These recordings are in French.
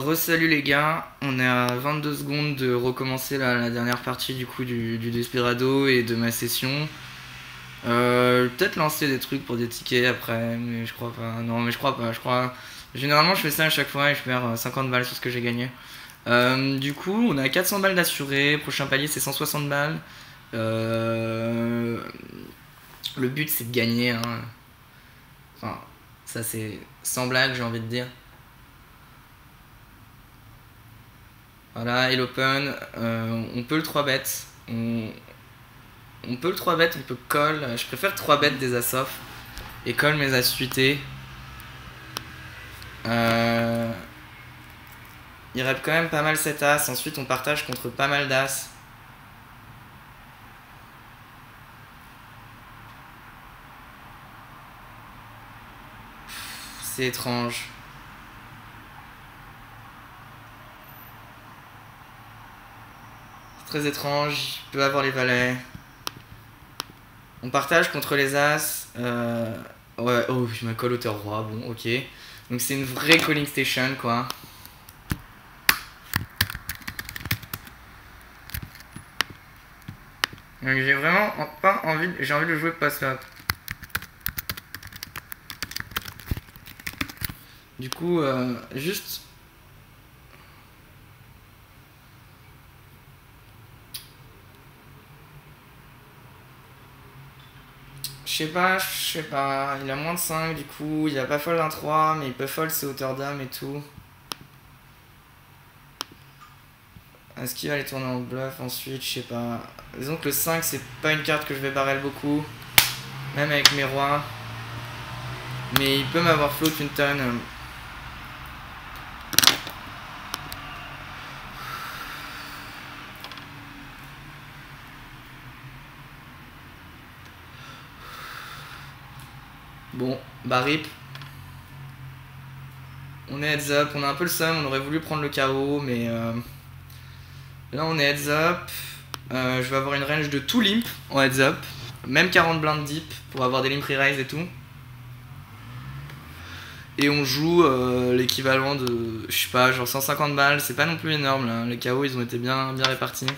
Re-salut les gars, on est à 22 secondes de recommencer la dernière partie du coup du Desperado et de ma session. Peut-être lancer des trucs pour des tickets après, mais je crois pas. Non, mais je crois pas. Je crois. Généralement, je fais ça à chaque fois et je perds 50 balles sur ce que j'ai gagné. Du coup, on a 400 balles d'assuré. Prochain palier, c'est 160 balles. Le but, c'est de gagner. Hein. Enfin, ça, c'est sans blague, j'ai envie de dire. Voilà, et l'open, on peut le 3 bet. On peut le 3 bet, on peut call. Je préfère 3 bet des as-off et call mes as suités. Il rep quand même pas mal cet as. Ensuite, on partage contre pas mal d'as. C'est étrange. C'est très étrange. Il peut avoir les valets. On partage contre les as. Ouais, oh, je me colle hauteur roi. Bon, ok. Donc c'est une vraie calling station, quoi. Donc j'ai vraiment pas envie. J'ai envie de jouer post-flop. Du coup, juste. Je sais pas, il a moins de 5 du coup, il a pas fold un 3, mais il peut fold ses hauteurs d'âme et tout. Est-ce qu'il va aller tourner en bluff ensuite? Je sais pas. Disons que le 5 c'est pas une carte que je vais barrel beaucoup, même avec mes rois. Mais il peut m'avoir float une tonne. Bon, bah rip. On est heads up, on a un peu le seum, on aurait voulu prendre le KO, mais là on est heads up. Je vais avoir une range de tout limp en heads up, même 40 blindes deep pour avoir des limp re-raise et tout. Et on joue l'équivalent de, je sais pas, genre 150 balles, c'est pas non plus énorme là, les KO ils ont été bien répartis.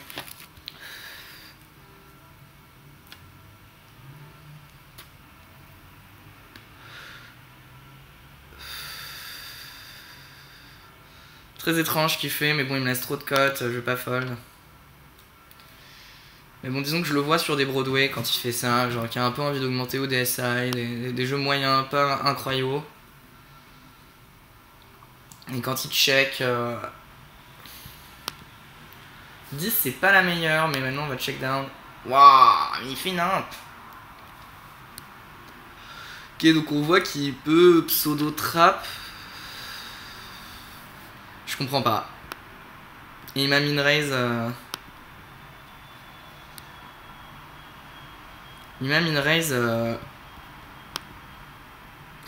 Très étrange ce qu'il fait, mais bon il me laisse trop de cotes, je vais pas fold. Mais bon disons que je le vois sur des Broadway quand il fait ça, genre qui a un peu envie d'augmenter au DSI, des jeux moyens, pas incroyables. Et quand il check... 10 c'est pas la meilleure, mais maintenant on va check down. Waouh, il fait nimp. Ok, donc on voit qu'il peut pseudo trap. Je comprends pas. Et il m'a min raise. Il m'a min raise.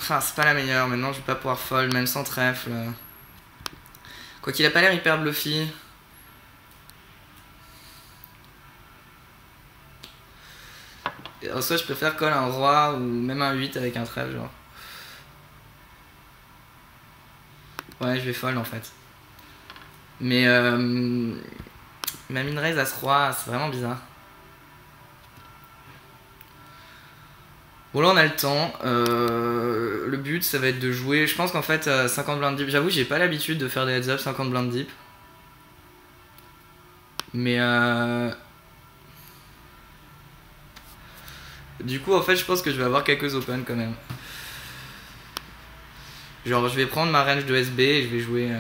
Ah, c'est pas la meilleure. Maintenant, je vais pas pouvoir fold, même sans trèfle. Quoi qu'il a pas l'air hyper bluffy. En soit, je préfère call un roi ou même un 8 avec un trèfle, genre. Ouais, je vais fold en fait. Mais ma min raise as roi, c'est vraiment bizarre. Bon là on a le temps, le but ça va être de jouer, je pense qu'en fait 50 blindes deep, j'avoue j'ai pas l'habitude de faire des heads up 50 blindes deep. Mais du coup en fait je pense que je vais avoir quelques open quand même. Genre je vais prendre ma range de SB et je vais jouer...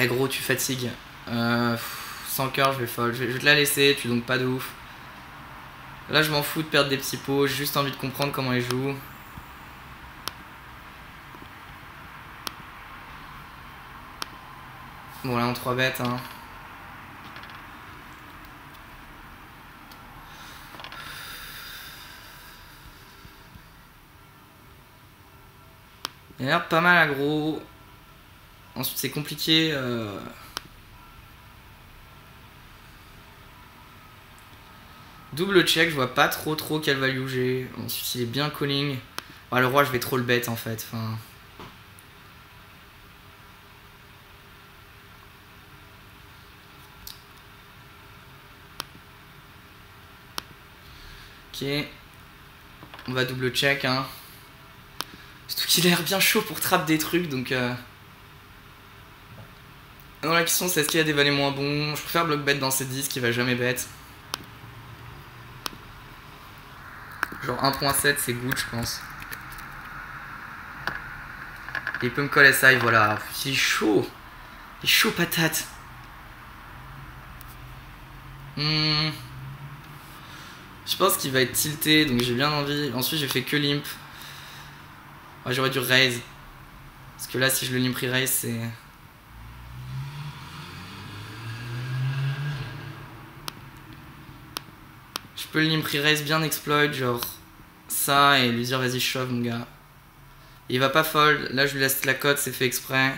Eh gros tu fatigues, sans cœur je vais fold, je vais te la laisser, tu donc pas de ouf. Là je m'en fous de perdre des petits pots, j'ai juste envie de comprendre comment ils jouent. Bon là on 3 bêtes hein. Il a l'air pas mal aggro. Ensuite c'est compliqué. Double check, je vois pas trop quelle value j'ai. Ensuite il est bien calling. Ouais, le roi je vais trop le bet en fait. Enfin... Ok. On va double check, hein. Surtout qu'il a l'air bien chaud pour trap des trucs, donc... Non, la question c'est est-ce qu'il y a des valets moins bons. Je préfère bloc bet dans ces 10 qui va jamais bet. Genre 1.7 c'est good je pense. Et il peut me coller ça, et voilà. Il est chaud. Il est chaud patate. Je pense qu'il va être tilté, donc j'ai bien envie. Ensuite j'ai fait que limp. Ouais, j'aurais dû raise. Parce que là si je le limp re-raise c'est... Je peux le limp re-raise bien exploit, genre ça, et lui dire vas-y shove mon gars. Il va pas fold, là je lui laisse la cote, c'est fait exprès.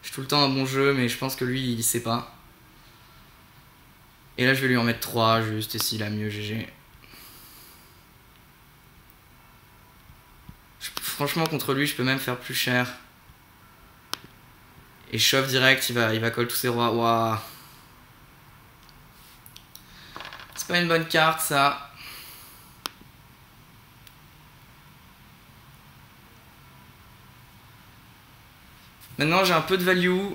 Je suis tout le temps un bon jeu, mais je pense que lui il sait pas. Et là je vais lui en mettre 3 juste, et s'il a mieux GG. Franchement contre lui je peux même faire plus cher. Et shove direct, il va call tous ses rois. Waouh. C'est pas une bonne carte ça. Maintenant j'ai un peu de value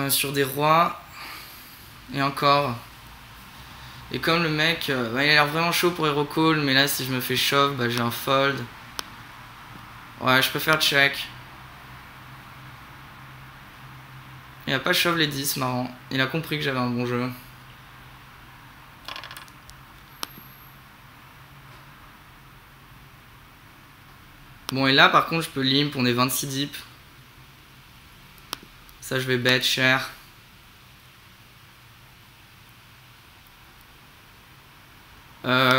sur des rois. Et encore. Et comme le mec, il a l'air vraiment chaud pour hero call, mais là si je me fais shove, bah, j'ai un fold. Ouais, je préfère check. Il a pas shove les 10, marrant. Il a compris que j'avais un bon jeu. Bon, et là par contre je peux limp, on est 26 deep. Ça je vais bet cher.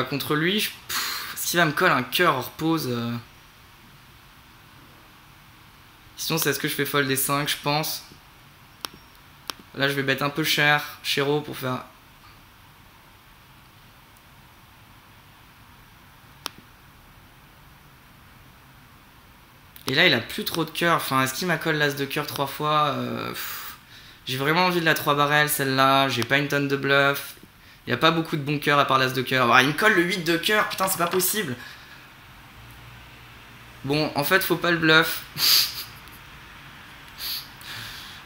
Contre lui, est-ce qu'il va me coller un cœur hors pause Sinon c'est est-ce que je fais fold des 5 je pense. Là je vais bet un peu cher, chéro pour faire... Et là il a plus trop de cœur, enfin est-ce qu'il m'a collé l'as de cœur 3 fois J'ai vraiment envie de la 3 barrel celle-là, j'ai pas une tonne de bluff. Il n'y a pas beaucoup de bons cœurs à part l'as de cœur. Il me colle le 8 de cœur, putain c'est pas possible. Bon en fait faut pas le bluff.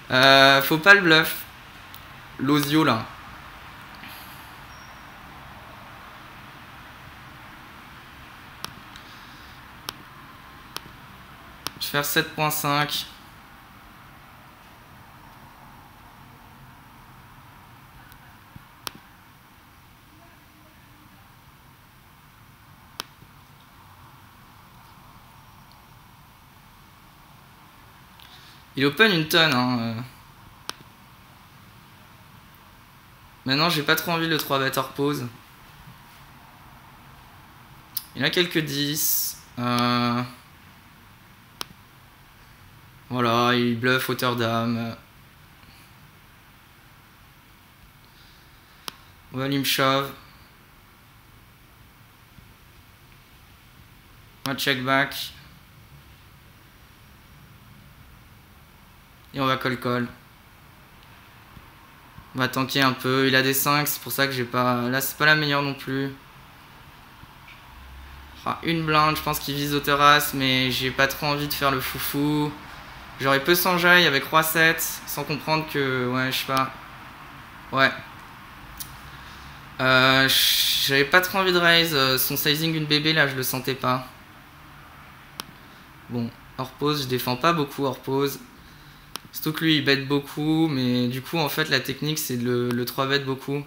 Faut pas le bluff. L'osio là. Je vais faire 7.5. Il open une tonne hein. Maintenant j'ai pas trop envie de le 3 bet hors pause. Il a quelques 10. Voilà, il bluff hauteur dame. On va limp shove. On va check back. Et on va call. On va tanker un peu. Il a des 5, c'est pour ça que j'ai pas... Là, c'est pas la meilleure non plus. Une blinde, je pense qu'il vise hauteur as, mais j'ai pas trop envie de faire le foufou. J'aurais peu sans jaille avec roi 7, sans comprendre que... Ouais, je sais pas. Ouais. J'avais pas trop envie de raise. Son sizing une bébé, là, je le sentais pas. Bon, hors pause, je défends pas beaucoup hors pause. Surtout que lui il bet beaucoup, mais du coup en fait la technique c'est de le 3 bet beaucoup.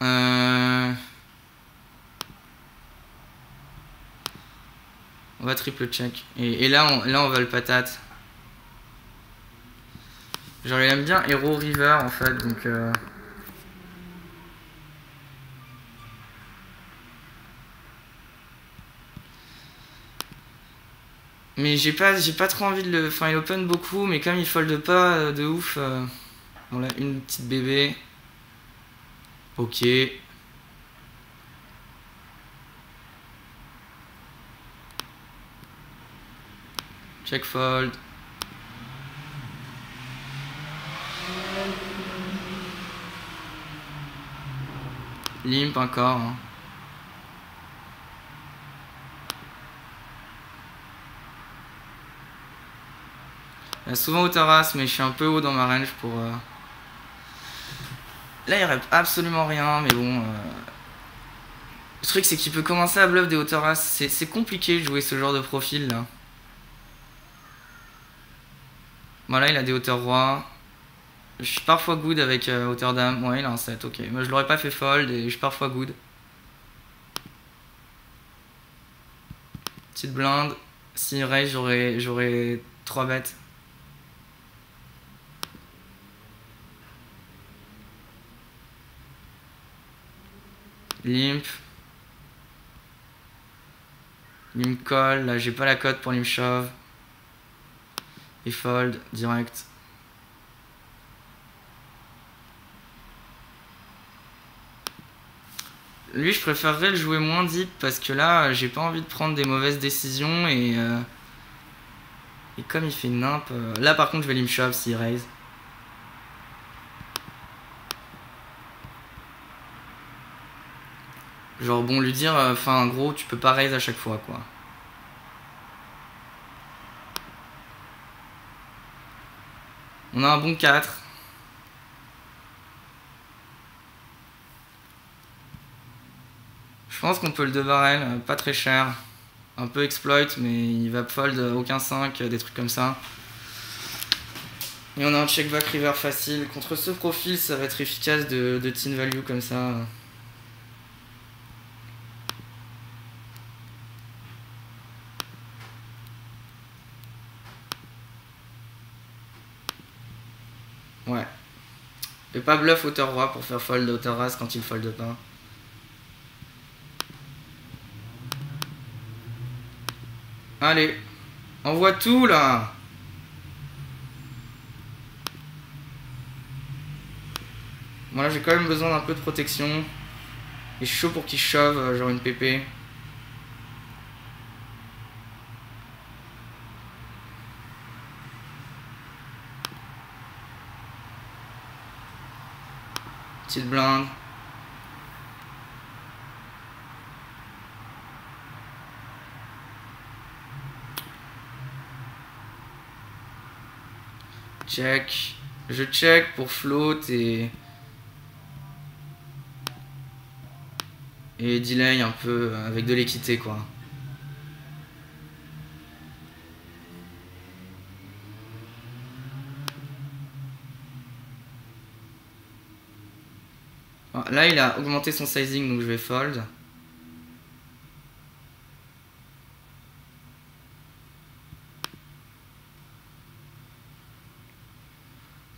On va triple check. Et là on va le patate. Genre il aime bien Hero River en fait, donc... Mais j'ai pas trop envie de le... Enfin il open beaucoup, mais comme il fold pas de ouf... Bon là une petite bébé. Ok. Check fold. Limp encore. Hein. Il y a souvent Otaras, mais je suis un peu haut dans ma range pour... Là, il rep absolument rien, mais bon... Le truc, c'est qu'il peut commencer à bluff des Otaras. C'est compliqué de jouer ce genre de profil, là. Voilà, il a des hauteurs rois. Je suis parfois good avec hauteur dame. Ouais, il a un 7, ok. Moi, je l'aurais pas fait fold et je suis parfois good. Petite blinde. S'il raise, j'aurais 3 bêtes. Limp. Limp call. Là, j'ai pas la cote pour limp shove. Et fold direct. Lui, je préférerais le jouer moins deep parce que là, j'ai pas envie de prendre des mauvaises décisions et comme il fait nimp. Là, par contre, je vais limp shove s'il raise. Genre, bon, lui dire, enfin, gros, tu peux pas raise à chaque fois, quoi. On a un bon 4. Je pense qu'on peut le 2 barrel, pas très cher. Un peu exploit, mais il va fold aucun 5, des trucs comme ça. Et on a un check back river facile. Contre ce profil, ça va être efficace de tin value comme ça. Ouais. Et pas bluff hauteur roi pour faire fold hauteur as quand il fold pas. Allez, envoie tout là. Voilà, j'ai quand même besoin d'un peu de protection. Et je suis chaud pour qu'il shove, genre une pépé. Petite blinde. Check. Je check pour float et delay un peu avec de l'équité quoi. Là il a augmenté son sizing donc je vais fold.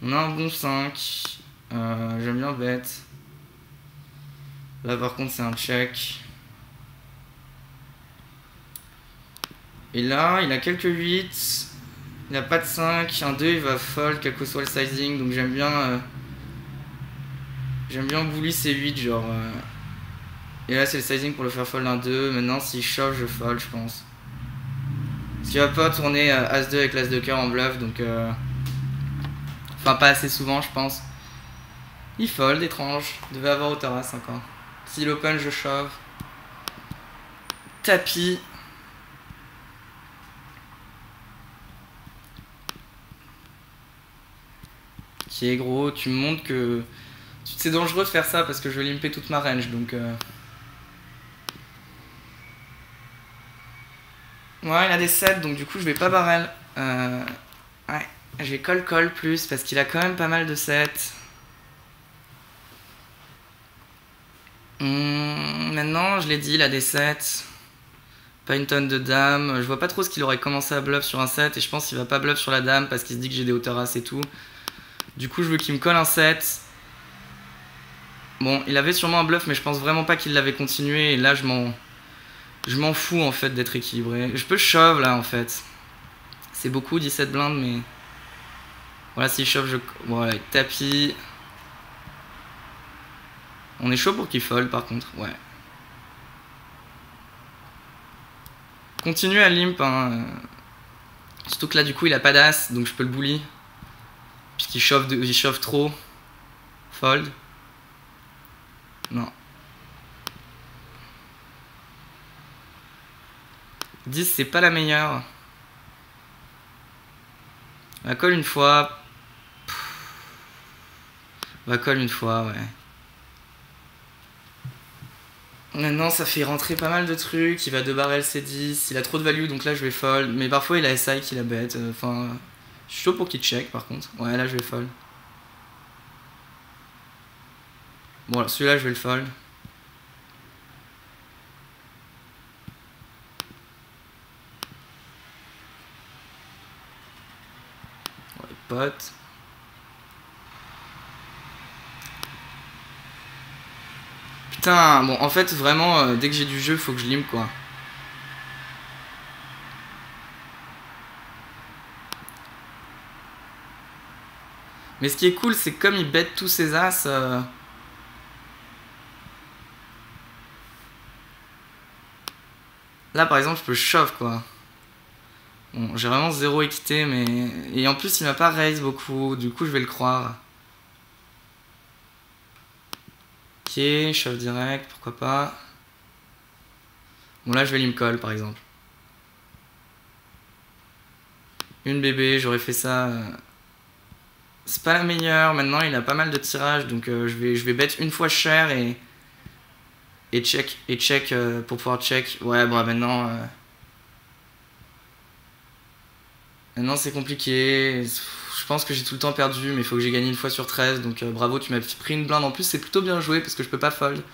On a un bon 5. J'aime bien bet. Là par contre c'est un check. Et là il a quelques 8. Il n'a pas de 5. Un 2 il va fold quel que soit le sizing. Donc j'aime bien bully ces 8 genre. Et là c'est le sizing pour le faire fold un 2. Maintenant s'il shove je fold je pense. Parce qu'il va pas tourner As-2 avec l'As de cœur en bluff donc enfin pas assez souvent je pense. Il fold, étrange. Devait avoir hauteur as encore. S'il open je shove. Tapis. Qui est gros, tu me montres que c'est dangereux de faire ça parce que je vais limper toute ma range donc ouais il a des 7 donc du coup je vais pas barrel. Ouais, je vais call plus parce qu'il a quand même pas mal de 7. Maintenant je l'ai dit il a des 7. Pas une tonne de dames. Je vois pas trop ce qu'il aurait commencé à bluff sur un 7 et je pense qu'il va pas bluff sur la dame parce qu'il se dit que j'ai des hauteurs as et tout. Du coup je veux qu'il me colle un 7. Bon il avait sûrement un bluff mais je pense vraiment pas qu'il l'avait continué et là je m'en fous en fait d'être équilibré. Je peux shove là en fait. C'est beaucoup 17 blindes mais... Voilà s'il shove je... Voilà tapis. On est chaud pour qu'il fold par contre, ouais. Continue à limp hein. Surtout que là du coup il a pas d'as donc je peux le bully. Puisqu'il chauffe trop. Fold. Non. 10 c'est pas la meilleure. On va call une fois. On va call une fois, ouais. Maintenant ça fait rentrer pas mal de trucs. Il va 2 barrels C10. Il a trop de value donc là je vais fold. Mais parfois il a SI qui la bête. Enfin, je suis chaud pour qu'il check par contre. Ouais, là je vais fold. Bon, alors celui-là je vais le fold. Ouais, pote. Putain, bon, en fait, vraiment, dès que j'ai du jeu, faut que je limp, quoi. Mais ce qui est cool, c'est que comme il bête tous ses as... Là, par exemple, je peux shove, quoi. Bon, j'ai vraiment zéro équité, mais... Et en plus, il m'a pas raise beaucoup, du coup, je vais le croire. Ok, shove direct, pourquoi pas. Bon, là, je vais limp call, par exemple. Une bébé, j'aurais fait ça... C'est pas la meilleure, maintenant il a pas mal de tirages, donc je vais bet une fois cher et check, pour pouvoir check. Ouais, bon, maintenant... Maintenant c'est compliqué, je pense que j'ai tout le temps perdu, mais il faut que j'ai gagné une fois sur 13, donc bravo, tu m'as pris une blinde en plus, c'est plutôt bien joué parce que je peux pas fold.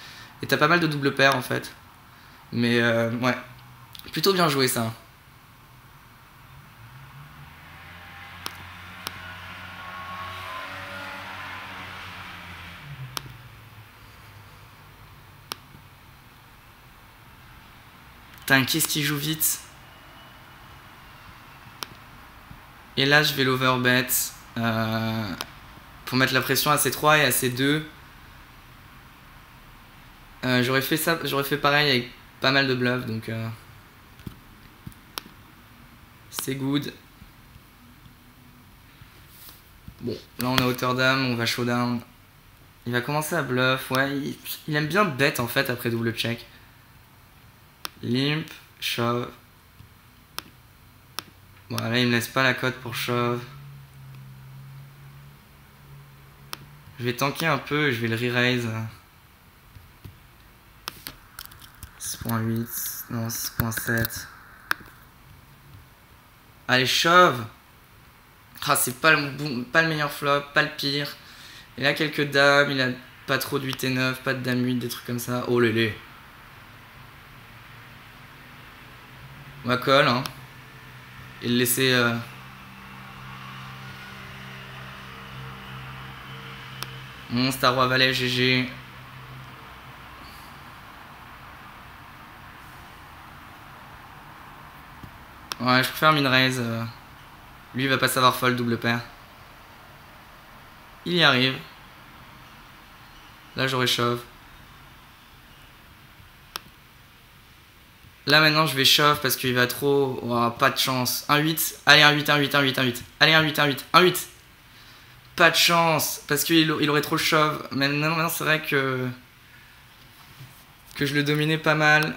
Et t'as pas mal de double paire en fait. Mais ouais, plutôt bien joué ça. Putain, qu'est-ce qui joue vite. Et là je vais l'overbet pour mettre la pression à C3 et à C2. J'aurais fait ça, j'aurais fait pareil avec pas mal de bluffs, donc c'est good. Bon, là on est hauteur dame, on va showdown. Il va commencer à bluff, ouais, il aime bien bet en fait après double check. Limp, shove. Bon, là il me laisse pas la cote pour shove. Je vais tanker un peu et je vais le re-raise. 6.8, non 6.7. Allez, shove. Ah, c'est pas le meilleur flop, pas le pire. Il a quelques dames, il a pas trop de 8 et 9, pas de dame 8, des trucs comme ça. Oh lélé. On va call, hein. Et le laisser... Mon star roi valet, GG. Ouais, je préfère min raise. Lui, il va pas savoir fold double paire. Il y arrive. Là, j'aurais shove. Là, maintenant, je vais shove parce qu'il va trop... Oh, pas de chance. 1-8. Allez, 1-8, 1-8, 1-8, 1-8. Allez, 1-8, 1-8, 1-8. Pas de chance. Parce qu'il aurait trop shove. Maintenant c'est vrai que je le dominais pas mal.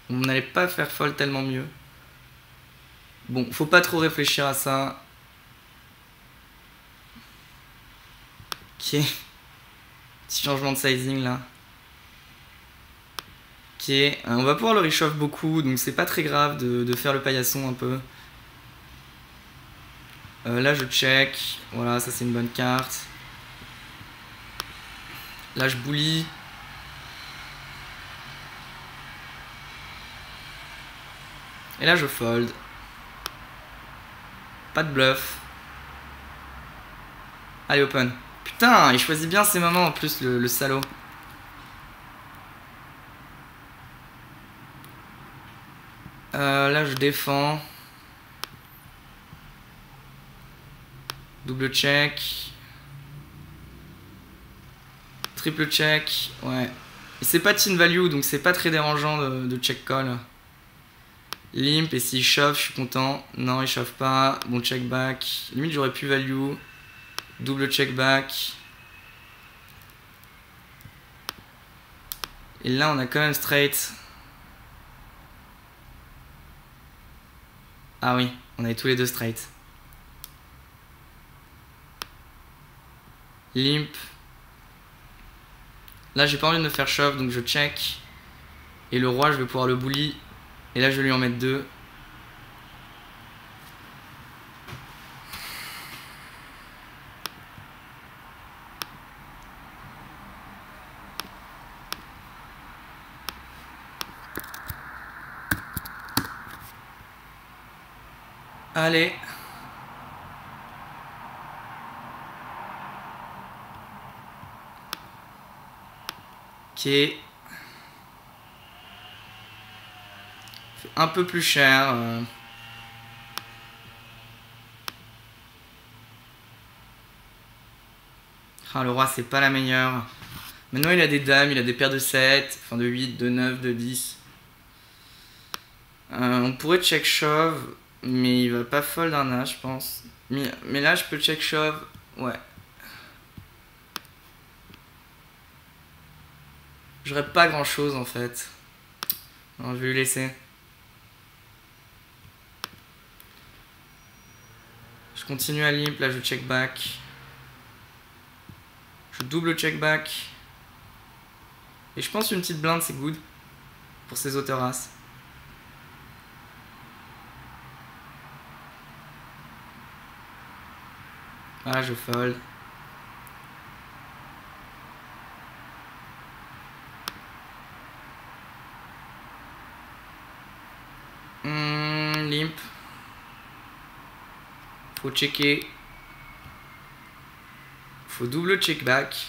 On n'allait pas faire fold tellement mieux. Bon, faut pas trop réfléchir à ça. Ok. Petit changement de sizing là. Ok. On va pouvoir le réchauffer beaucoup, donc c'est pas très grave de faire le paillasson un peu. Là je check. Voilà, ça c'est une bonne carte. Là je bully. Et là je fold. Pas de bluff. Allez, open. Putain, il choisit bien ses moments en plus, le salaud. Là je défends. Double check. Triple check. Ouais. Et c'est pas tin value, donc c'est pas très dérangeant de check call. Limp, et s'il shove, je suis content. Non, il shove pas. Bon, check back. Limite, j'aurais pu value. Double check back. Et là, on a quand même straight. Ah oui, on avait tous les deux straight. Limp. Là, j'ai pas envie de me faire shove, donc je check. Et le roi, je vais pouvoir le bully. Et là, je vais lui en mettre 2. Allez. Ok. Fait un peu plus cher. Ah, le roi, c'est pas la meilleure. Maintenant, il a des dames, il a des paires de 7, enfin de 8, de 9, de 10. On pourrait check shove, mais il va pas fold un as, je pense. Mais là, je peux check shove. Ouais. J'aurais pas grand chose en fait. Non, je vais lui laisser. Je continue à limp, là je check back. Je double check back. Et je pense une petite blinde c'est good pour ces auteurs as. Voilà, je fold. Limp. Faut checker. Faut double check back.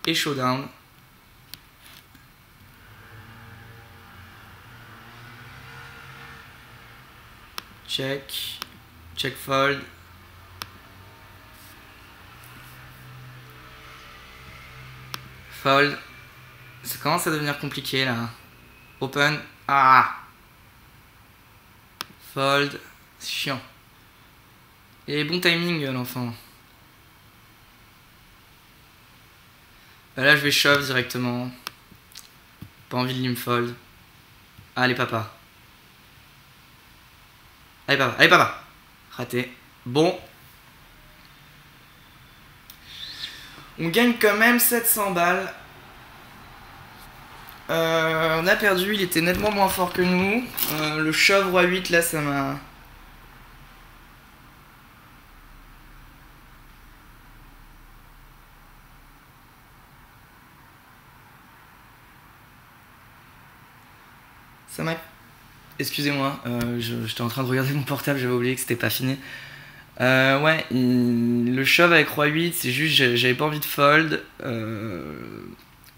Et showdown. Check. Check fold. Fold. Ça commence à devenir compliqué là. Open. Ah. Fold. C'est chiant. Et bon timing l'enfant. Là je vais shove directement. Pas envie de limp fold. Allez papa. Allez papa. Allez papa. Raté. Bon. On gagne quand même 700 balles. On a perdu, il était nettement moins fort que nous. Le shove roi 8 là ça m'a... Ça m'a... Excusez-moi, j'étais en train de regarder mon portable, j'avais oublié que c'était pas fini. Ouais, le shove avec roi 8, c'est juste j'avais pas envie de fold.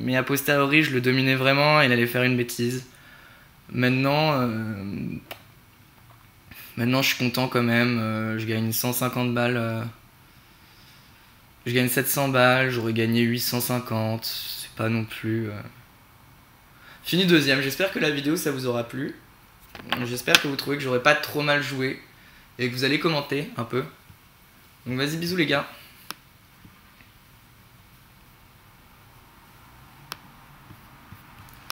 Mais a posteriori, je le dominais vraiment, il allait faire une bêtise. Maintenant, je suis content quand même. Je gagne 150 balles. Je gagne 700 balles, j'aurais gagné 850. C'est pas non plus... Fini deuxième, j'espère que la vidéo ça vous aura plu. J'espère que vous trouvez que j'aurais pas trop mal joué. Et que vous allez commenter un peu. Donc vas-y, bisous les gars.